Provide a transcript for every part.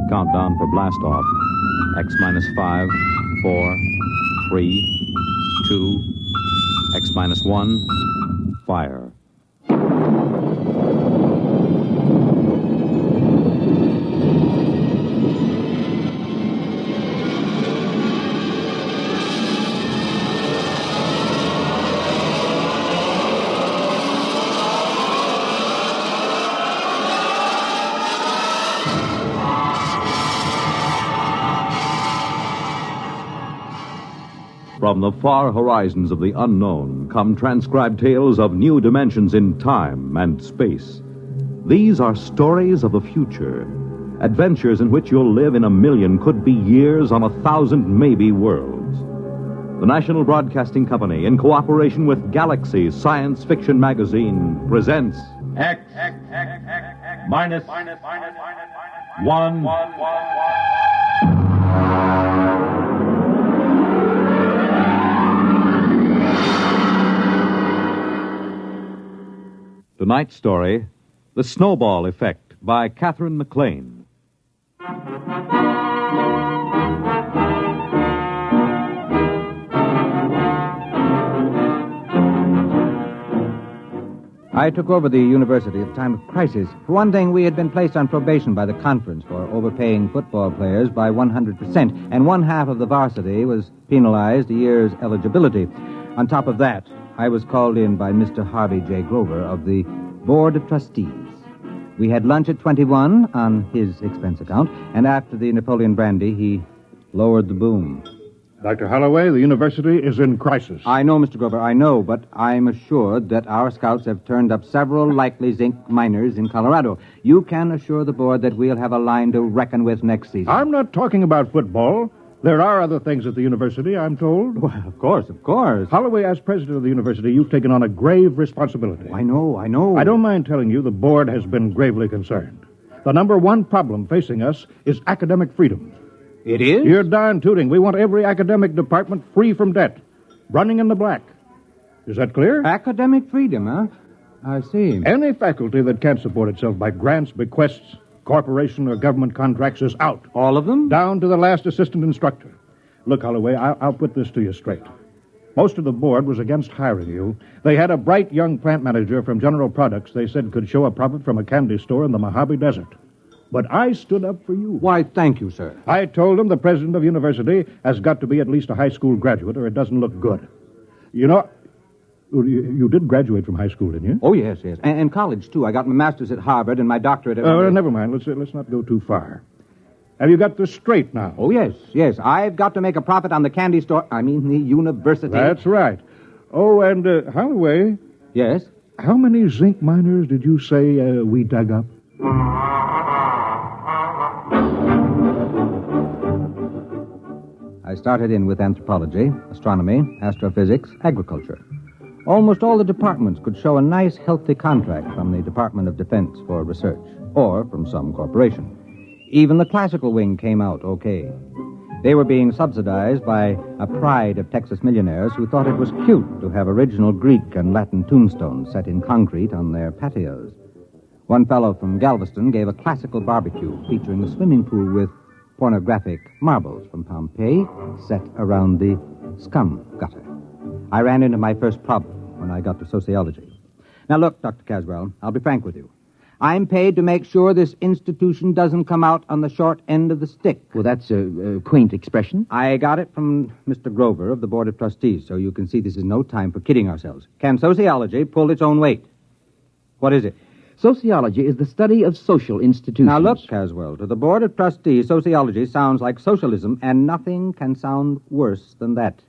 Countdown for blast off. X minus 5, 4, 3, 2, X minus 1, fire. From the far horizons of the unknown come transcribed tales of new dimensions in time and space. These are stories of the future, adventures in which you'll live in a million, could be years, on 1,000 maybe worlds. The National Broadcasting Company, in cooperation with Galaxy Science Fiction Magazine, presents X minus 1. Tonight's story, The Snowball Effect, by Catherine McLean. I took over the university at a time of crisis. For one thing, we had been placed on probation by the conference for overpaying football players by 100%, and one half of the varsity was penalized a year's eligibility. On top of that, I was called in by Mr. Harvey J. Grover of the Board of Trustees. We had lunch at 21 on his expense account, and after the Napoleon brandy, he lowered the boom. Dr. Holloway, the university is in crisis. I know, Mr. Grover, I know, but I'm assured that our scouts have turned up several likely zinc miners in Colorado. You can assure the board that we'll have a line to reckon with next season. I'm not talking about football. There are other things at the university, I'm told. Well, of course. Holloway, as president of the university, you've taken on a grave responsibility. I know. I don't mind telling you the board has been gravely concerned. The number one problem facing us is academic freedom. It is? You're darn tooting. We want every academic department free from debt, running in the black. Is that clear? Academic freedom, huh? I see. Any faculty that can't support itself by grants, bequests, corporation or government contracts is out. All of them? Down to the last assistant instructor. Look, Holloway, I'll put this to you straight. Most of the board was against hiring you. They had a bright young plant manager from General Products they said could show a profit from a candy store in the Mojave Desert. But I stood up for you. Why, thank you, sir. I told them the president of the university has got to be at least a high school graduate or it doesn't look good. You know, you did graduate from high school, didn't you? Oh, yes. And college, too. I got my master's at Harvard and my doctorate at... Never mind. Let's not go too far. Have you got this straight now? Oh, yes. I've got to make a profit on the candy store. I mean, the university. That's right. Oh, and Holloway... Yes? How many zinc miners did you say we dug up? I started in with anthropology, astronomy, astrophysics, agriculture. Almost all the departments could show a nice, healthy contract from the Department of Defense for research, or from some corporation. Even the classical wing came out okay. They were being subsidized by a pride of Texas millionaires who thought it was cute to have original Greek and Latin tombstones set in concrete on their patios. One fellow from Galveston gave a classical barbecue featuring a swimming pool with pornographic marbles from Pompeii set around the scum gutter. I ran into my first problem when I got to sociology. Now, look, Dr. Caswell, I'll be frank with you. I'm paid to make sure this institution doesn't come out on the short end of the stick. Well, that's a quaint expression. I got it from Mr. Grover of the Board of Trustees, so you can see this is no time for kidding ourselves. Can sociology pull its own weight? What is it? Sociology is the study of social institutions. Now, look, Caswell, to the Board of Trustees, sociology sounds like socialism, and nothing can sound worse than that.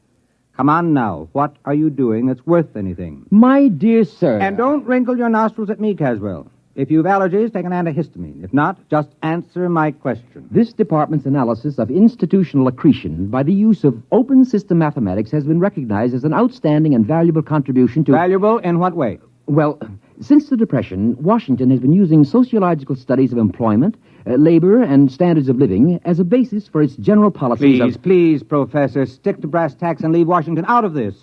Come on now. What are you doing that's worth anything? My dear sir. And don't wrinkle your nostrils at me, Caswell. If you've allergies, take an antihistamine. If not, just answer my question. This department's analysis of institutional accretion by the use of open system mathematics has been recognized as an outstanding and valuable contribution to... Valuable in what way? Well, since the Depression, Washington has been using sociological studies of employment, labor, and standards of living as a basis for its general policies Please, Professor, stick to brass tacks and leave Washington out of this.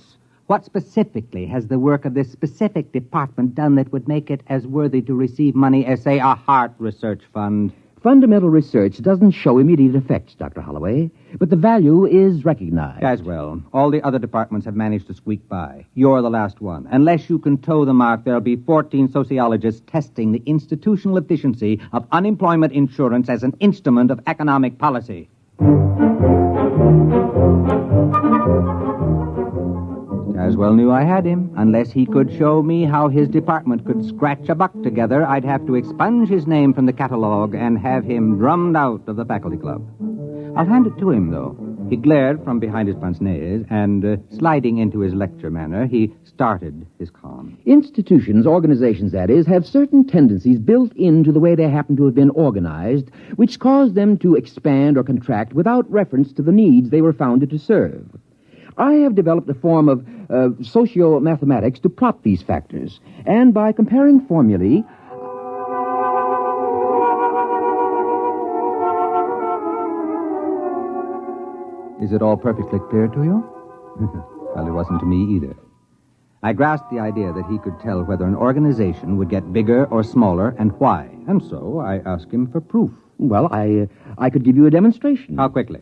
What specifically has the work of this specific department done that would make it as worthy to receive money as, say, a heart research fund? Fundamental research doesn't show immediate effects, Dr. Holloway, but the value is recognized. Caswell, all the other departments have managed to squeak by. You're the last one. Unless you can toe the mark, there'll be 14 sociologists testing the institutional efficiency of unemployment insurance as an instrument of economic policy. Caswell knew I had him. Unless he could show me how his department could scratch a buck together, I'd have to expunge his name from the catalog and have him drummed out of the faculty club. I'll hand it to him, though. He glared from behind his pince-nez, and sliding into his lecture manner, he started his calm. Institutions, organizations, that is, have certain tendencies built into the way they happen to have been organized, which cause them to expand or contract without reference to the needs they were founded to serve. I have developed a form of socio-mathematics to plot these factors, and by comparing formulae... Is it all perfectly clear to you? Well, it wasn't to me either. I grasped the idea that he could tell whether an organization would get bigger or smaller and why, and so I asked him for proof. Well, I could give you a demonstration. How quickly?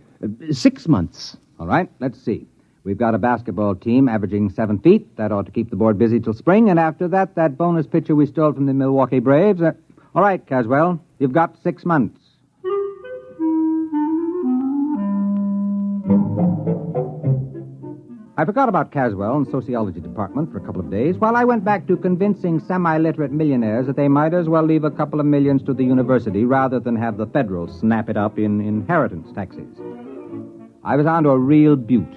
6 months. All right, let's see. We've got a basketball team averaging 7 feet. That ought to keep the board busy till spring. And after that, that bonus pitcher we stole from the Milwaukee Braves. All right, Caswell, you've got 6 months. I forgot about Caswell and sociology department for a couple of days while I went back to convincing semi-literate millionaires that they might as well leave a couple of millions to the university rather than have the federal snap it up in inheritance taxes. I was on to a real beaut.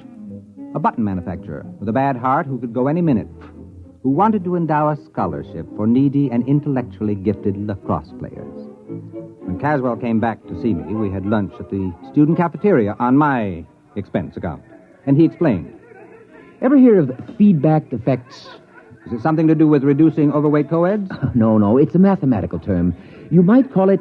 A button manufacturer with a bad heart who could go any minute, who wanted to endow a scholarship for needy and intellectually gifted lacrosse players. When Caswell came back to see me, we had lunch at the student cafeteria on my expense account. And he explained. Ever hear of feedback effects? Is it something to do with reducing overweight co-eds? No, it's a mathematical term. You might call it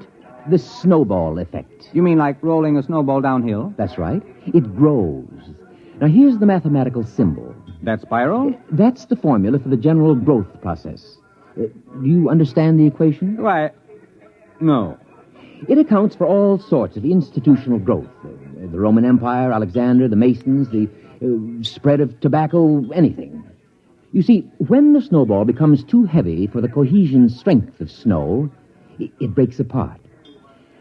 the snowball effect. You mean like rolling a snowball downhill? That's right. It grows. Now, here's the mathematical symbol. That spiral? That's the formula for the general growth process. Do you understand the equation? Why, no. It accounts for all sorts of institutional growth. The Roman Empire, Alexander, the Masons, the spread of tobacco, anything. You see, when the snowball becomes too heavy for the cohesion strength of snow, it breaks apart.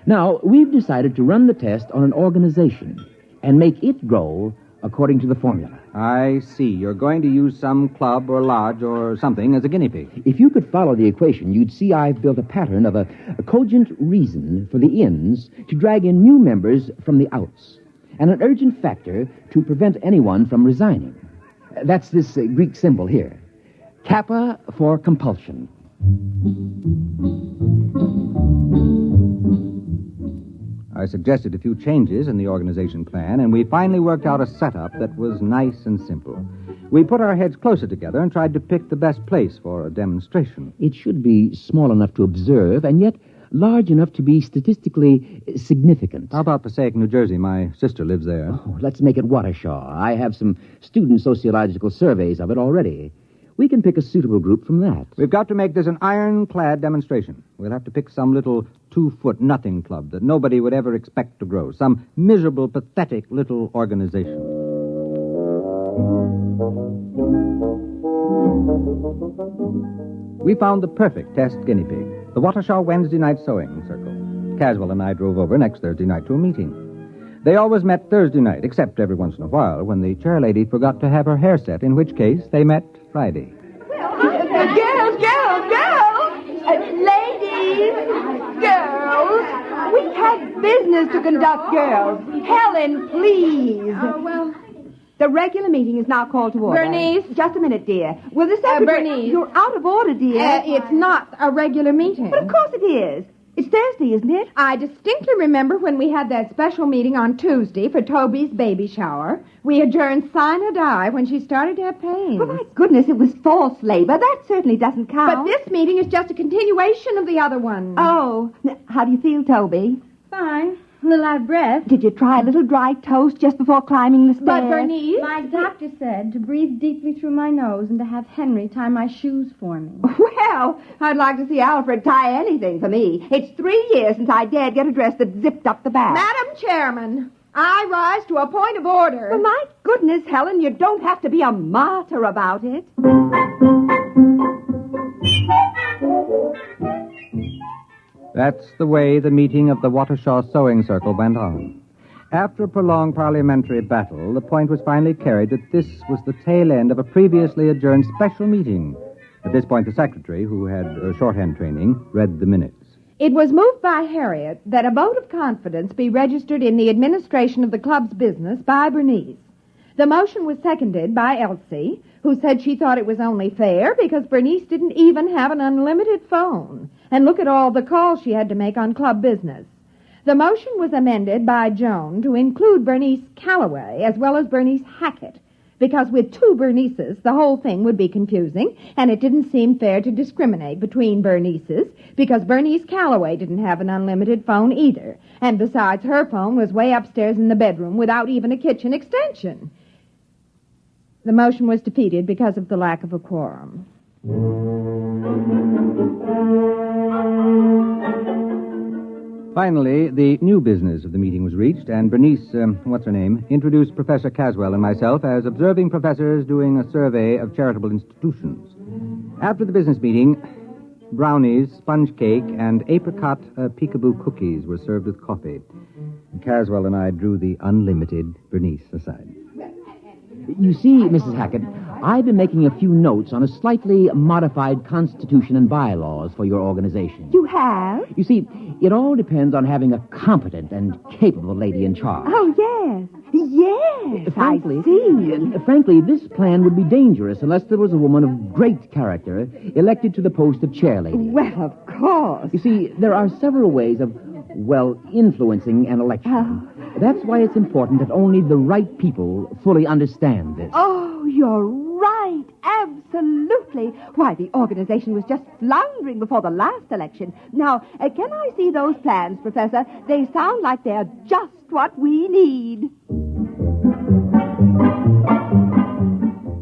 Now, we've decided to run the test on an organization and make it grow according to the formula. I see. You're going to use some club or lodge or something as a guinea pig. If you could follow the equation, you'd see I've built a pattern of a cogent reason for the ins to drag in new members from the outs, and an urgent factor to prevent anyone from resigning. That's this Greek symbol here. Kappa for compulsion. I suggested a few changes in the organization plan, and we finally worked out a setup that was nice and simple. We put our heads closer together and tried to pick the best place for a demonstration. It should be small enough to observe, and yet large enough to be statistically significant. How about Passaic, New Jersey? My sister lives there. Oh, let's make it Watershaw. I have some student sociological surveys of it already. We can pick a suitable group from that. We've got to make this an ironclad demonstration. We'll have to pick some little 2-foot nothing club that nobody would ever expect to grow. Some miserable, pathetic little organization. We found the perfect test guinea pig. The Watershaw Wednesday night sewing circle. Caswell and I drove over next Thursday night to a meeting. They always met Thursday night, except every once in a while when the chairlady forgot to have her hair set, in which case they met Friday. Girls, we have business to conduct, girls. Helen, please. The regular meeting is now called to order. Bernice? Just a minute, dear. Will the secretary... Bernice? You're out of order, dear. It's not a regular meeting. But of course it is. It's Thursday, isn't it? I distinctly remember when we had that special meeting on Tuesday for Toby's baby shower. We adjourned sine or die when she started to have pains. Oh, my goodness, it was false labor. That certainly doesn't count. But this meeting is just a continuation of the other one. Oh. How do you feel, Toby? Fine. A little out of breath. Did you try a little dry toast just before climbing the stairs? But, Bernice... My doctor said to breathe deeply through my nose and to have Henry tie my shoes for me. Well, I'd like to see Alfred tie anything for me. It's 3 years since I dared get a dress that zipped up the back. Madam Chairman, I rise to a point of order. Well, my goodness, Helen, you don't have to be a martyr about it. That's the way the meeting of the Watershaw Sewing Circle went on. After a prolonged parliamentary battle, the point was finally carried that this was the tail end of a previously adjourned special meeting. At this point, the secretary, who had shorthand training, read the minutes. It was moved by Harriet that a vote of confidence be registered in the administration of the club's business by Bernice. The motion was seconded by Elsie, who said she thought it was only fair because Bernice didn't even have an unlimited phone. And look at all the calls she had to make on club business. The motion was amended by Joan to include Bernice Calloway as well as Bernice Hackett, because with 2 Bernices, the whole thing would be confusing, and it didn't seem fair to discriminate between Bernices, because Bernice Calloway didn't have an unlimited phone either. And besides, her phone was way upstairs in the bedroom without even a kitchen extension. The motion was defeated because of the lack of a quorum. Finally, the new business of the meeting was reached, and Bernice, introduced Professor Caswell and myself as observing professors doing a survey of charitable institutions. After the business meeting, brownies, sponge cake, and apricot peekaboo cookies were served with coffee. Caswell and I drew the unlimited Bernice aside. You see, Mrs. Hackett, I've been making a few notes on a slightly modified constitution and bylaws for your organization. You have? You see, it all depends on having a competent and capable lady in charge. Oh, yes. Yes, Frankly, I see. Frankly, this plan would be dangerous unless there was a woman of great character elected to the post of chairlady. Well, of course. You see, there are several ways of, influencing an election. That's why it's important that only the right people fully understand this. Oh, you're right. Absolutely. Why, the organization was just floundering before the last election. Now, can I see those plans, Professor? They sound like they're just what we need.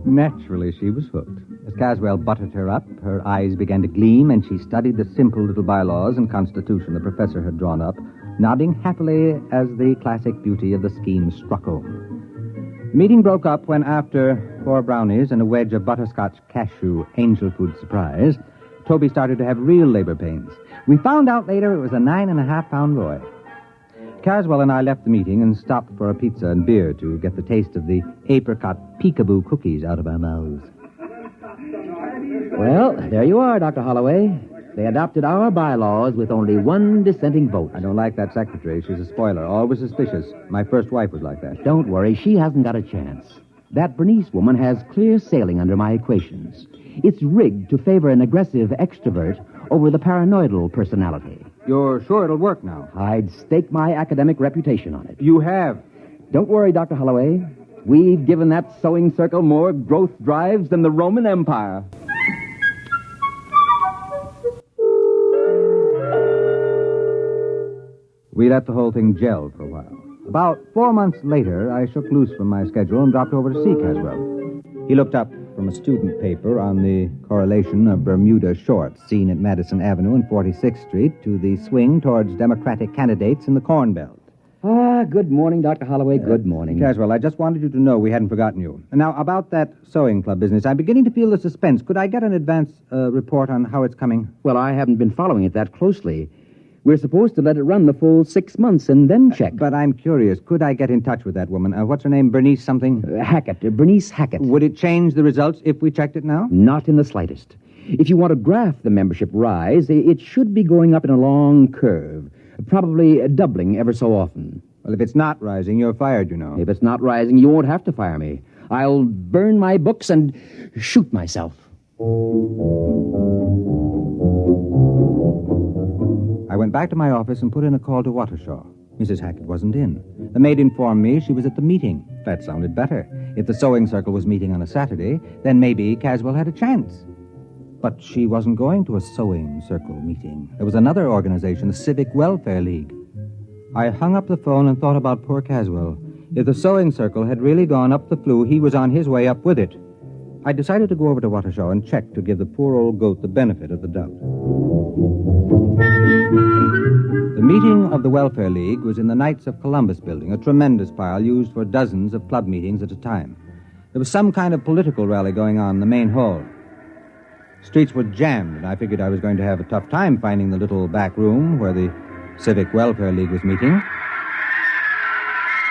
Naturally, she was hooked. As Caswell buttered her up, her eyes began to gleam, and she studied the simple little bylaws and constitution the professor had drawn up, nodding happily as the classic beauty of the scheme struck home. The meeting broke up when, after 4 brownies and a wedge of butterscotch cashew angel food surprise, Toby started to have real labor pains. We found out later it was a 9.5-pound boy. Caswell and I left the meeting and stopped for a pizza and beer to get the taste of the apricot peekaboo cookies out of our mouths. Well, there you are, Dr. Holloway. They adopted our bylaws with only 1 dissenting vote. I don't like that secretary. She's a spoiler, always suspicious. My first wife was like that. Don't worry, she hasn't got a chance. That Bernice woman has clear sailing under my equations. It's rigged to favor an aggressive extrovert over the paranoidal personality. You're sure it'll work now? I'd stake my academic reputation on it. You have. Don't worry, Dr. Holloway. We've given that sewing circle more growth drives than the Roman Empire. We let the whole thing gel for a while. About 4 months later, I shook loose from my schedule and dropped over to see Caswell. He looked up from a student paper on the correlation of Bermuda shorts seen at Madison Avenue and 46th Street to the swing towards Democratic candidates in the Corn Belt. Good morning, Dr. Holloway. Good morning. Caswell, I just wanted you to know we hadn't forgotten you. Now, about that sewing club business, I'm beginning to feel the suspense. Could I get an advance report on how it's coming? Well, I haven't been following it that closely. We're supposed to let it run the full 6 months and then check. But I'm curious. Could I get in touch with that woman? What's her name? Bernice something? Hackett. Bernice Hackett. Would it change the results if we checked it now? Not in the slightest. If you want to graph the membership rise, it should be going up in a long curve, probably doubling ever so often. Well, if it's not rising, you're fired, you know. If it's not rising, you won't have to fire me. I'll burn my books and shoot myself. I went back to my office and put in a call to Watershaw. Mrs. Hackett wasn't in. The maid informed me she was at the meeting. That sounded better. If the sewing circle was meeting on a Saturday, then maybe Caswell had a chance. But she wasn't going to a sewing circle meeting. There was another organization, the Civic Welfare League. I hung up the phone and thought about poor Caswell. If the sewing circle had really gone up the flue, he was on his way up with it. I decided to go over to Watershaw and check to give the poor old goat the benefit of the doubt. The meeting of the Welfare League was in the Knights of Columbus building, a tremendous pile used for dozens of club meetings at a time. There was some kind of political rally going on in the main hall. Streets were jammed, and I figured I was going to have a tough time finding the little back room where the Civic Welfare League was meeting.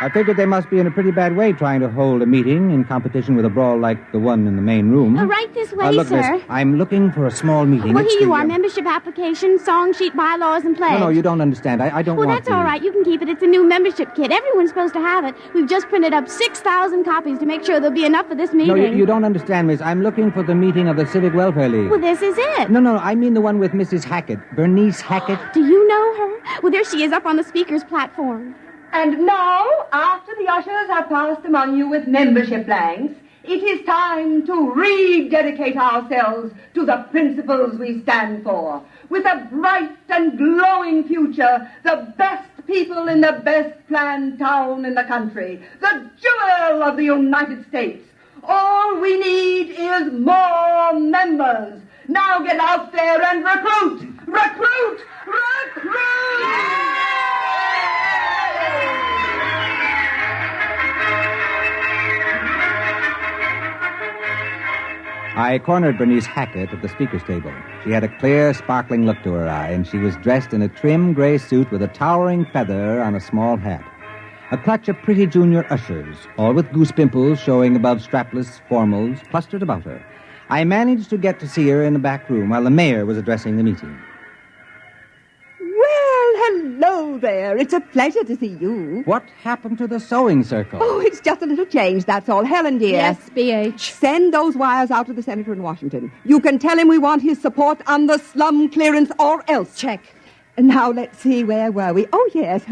I figured they must be in a pretty bad way trying to hold a meeting in competition with a brawl like the one in the main room. Right this way, look, sir. Miss, I'm looking for a small meeting. Well, It's here you the, are. Membership application, song sheet, bylaws, and pledge. No, you don't understand. I don't want Well, that's to. all right. You can keep it. It's a new membership kit. Everyone's supposed to have it. We've just printed up 6,000 copies to make sure there'll be enough for this meeting. No, you don't understand, Miss. I'm looking for the meeting of the Civic Welfare League. Well, this is it. No, I mean the one with Mrs. Hackett. Bernice Hackett. Do you know her? Well, there she is up on the speaker's platform. And now, after the ushers have passed among you with membership blanks, it is time to rededicate ourselves to the principles we stand for. With a bright and glowing future, the best people in the best planned town in the country, the jewel of the United States. All we need is more members. Now get out there and recruit! Recruit! Recruit! I cornered Bernice Hackett at the speaker's table. She had a clear, sparkling look to her eye, and she was dressed in a trim gray suit with a towering feather on a small hat. A clutch of pretty junior ushers, all with goose pimples showing above strapless formals, clustered about her. I managed to get to see her in the back room while the mayor was addressing the meeting. Well, hello there. It's a pleasure to see you. What happened to the sewing circle? Oh, it's just a little change, that's all. Helen, dear. Yes, BH. Send those wires out to the senator in Washington. You can tell him we want his support on the slum clearance or else. Check. Now, let's see, where were we? Oh, yes.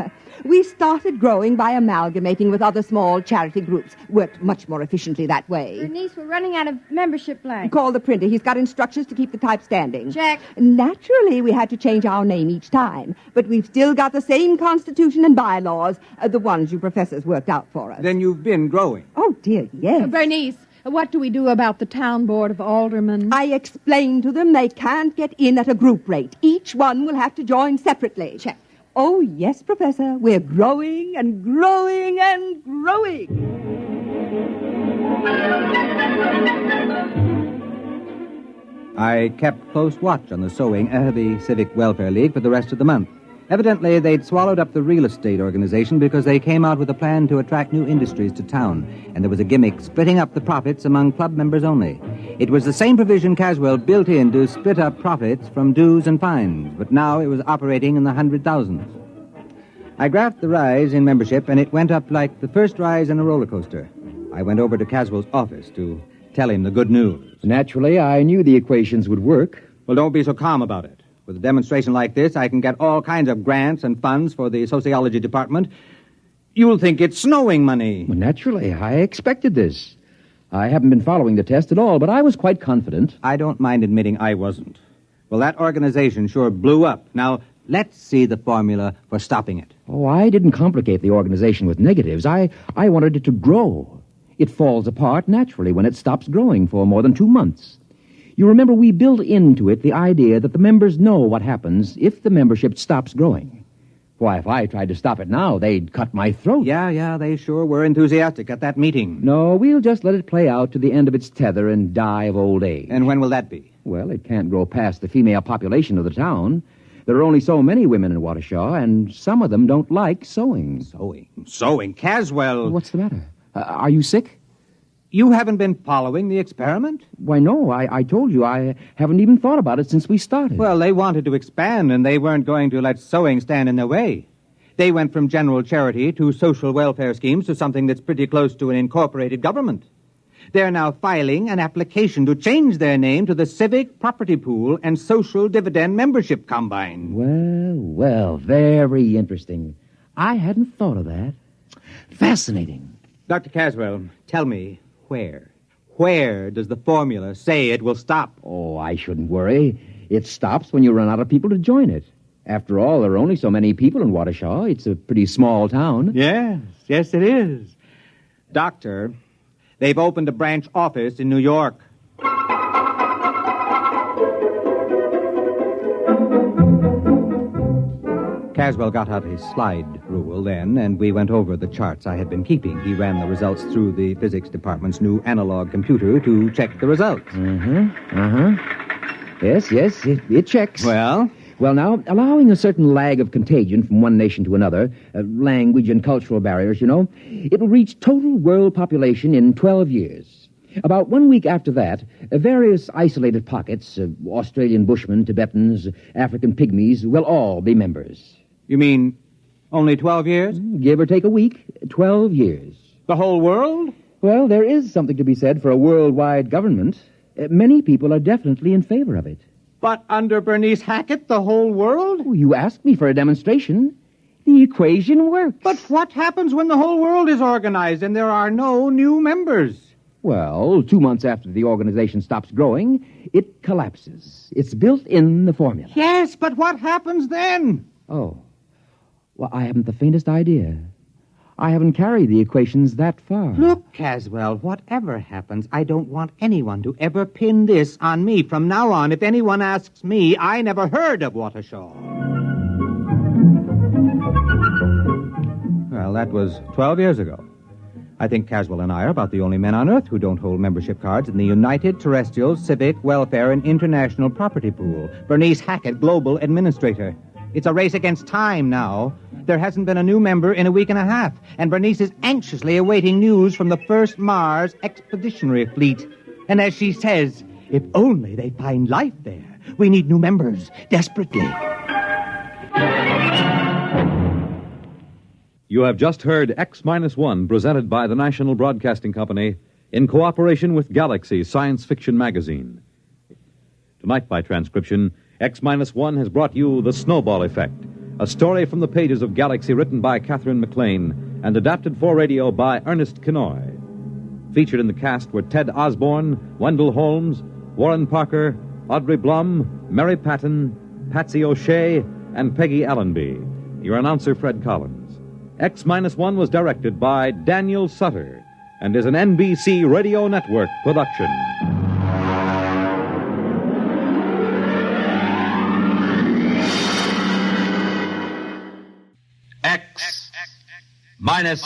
We started growing by amalgamating with other small charity groups. Worked much more efficiently that way. Bernice, we're running out of membership blanks. Call the printer. He's got instructions to keep the type standing. Check. Naturally, we had to change our name each time, but we've still got the same constitution and bylaws, the ones you professors worked out for us. Then you've been growing. Oh, dear, yes. Bernice, what do we do about the town board of aldermen? I explained to them they can't get in at a group rate. Each one will have to join separately. Check. Oh, yes, Professor. We're growing and growing and growing. I kept close watch on the sewing at the Civic Welfare League for the rest of the month. Evidently, they'd swallowed up the real estate organization because they came out with a plan to attract new industries to town, and there was a gimmick splitting up the profits among club members only. It was the same provision Caswell built in to split up profits from dues and fines, but now it was operating in the 100,000s. I graphed the rise in membership, and it went up like the first rise in a roller coaster. I went over to Caswell's office to tell him the good news. Naturally, I knew the equations would work. Well, don't be so calm about it. With a demonstration like this, I can get all kinds of grants and funds for the sociology department. You'll think it's snowing money. Well, naturally, I expected this. I haven't been following the test at all, but I was quite confident. I don't mind admitting I wasn't. Well, that organization sure blew up. Now, let's see the formula for stopping it. Oh, I didn't complicate the organization with negatives. I wanted it to grow. It falls apart naturally when it stops growing for more than 2 months. You remember we built into it the idea that the members know what happens if the membership stops growing. Why, if I tried to stop it now, they'd cut my throat. Yeah, they sure were enthusiastic at that meeting. No, we'll just let it play out to the end of its tether and die of old age. And when will that be? Well, it can't grow past the female population of the town. There are only so many women in Watershaw, and some of them don't like sewing. Sewing? Caswell! What's the matter? Are you sick? You haven't been following the experiment? Why, no. I told you I haven't even thought about it since we started. Well, they wanted to expand, and they weren't going to let sewing stand in their way. They went from general charity to social welfare schemes to something that's pretty close to an incorporated government. They're now filing an application to change their name to the Civic Property Pool and Social Dividend Membership Combine. Well, very interesting. I hadn't thought of that. Fascinating. Dr. Caswell, tell me, where does the formula say it will stop? Oh, I shouldn't worry. It stops when you run out of people to join it. After all, there are only so many people in Waukesha. It's a pretty small town. Yes, it is. Doctor, they've opened a branch office in New York. Caswell got out his slide rule then, and we went over the charts I had been keeping. He ran the results through the physics department's new analog computer to check the results. Yes, it checks. Well, now, allowing a certain lag of contagion from one nation to another, language and cultural barriers, it will reach total world population in 12 years. About 1 week after that, various isolated pockets, Australian Bushmen, Tibetans, African Pygmies, will all be members. you mean only 12 years? Give or take a week, 12 years. The whole world? Well, there is something to be said for a worldwide government. Many people are definitely in favor of it. But under Bernice Hackett, the whole world? Oh, you asked me for a demonstration. The equation works. But what happens when the whole world is organized and there are no new members? Well, 2 months after the organization stops growing, it collapses. It's built in the formula. Yes, but what happens then? Oh. Well, I haven't the faintest idea. I haven't carried the equations that far. Look, Caswell, whatever happens, I don't want anyone to ever pin this on me. From now on, if anyone asks me, I never heard of Waukesha. Well, that was 12 years ago. I think Caswell and I are about the only men on Earth who don't hold membership cards in the United Terrestrial Civic Welfare and International Property Pool. Bernice Hackett, Global Administrator. It's a race against time now. There hasn't been a new member in a week and a half, and Bernice is anxiously awaiting news from the first Mars Expeditionary Fleet. And as she says, if only they find life there. We need new members, desperately. You have just heard X-1, presented by the National Broadcasting Company in cooperation with Galaxy Science Fiction Magazine. Tonight, by transcription, X-1 has brought you The Snowball Effect, a story from the pages of Galaxy written by Catherine McLean and adapted for radio by Ernest Kenoy. Featured in the cast were Ted Osborne, Wendell Holmes, Warren Parker, Audrey Blum, Mary Patton, Patsy O'Shea, and Peggy Allenby. Your announcer, Fred Collins. X-1 was directed by Daniel Sutter and is an NBC Radio Network production. X-1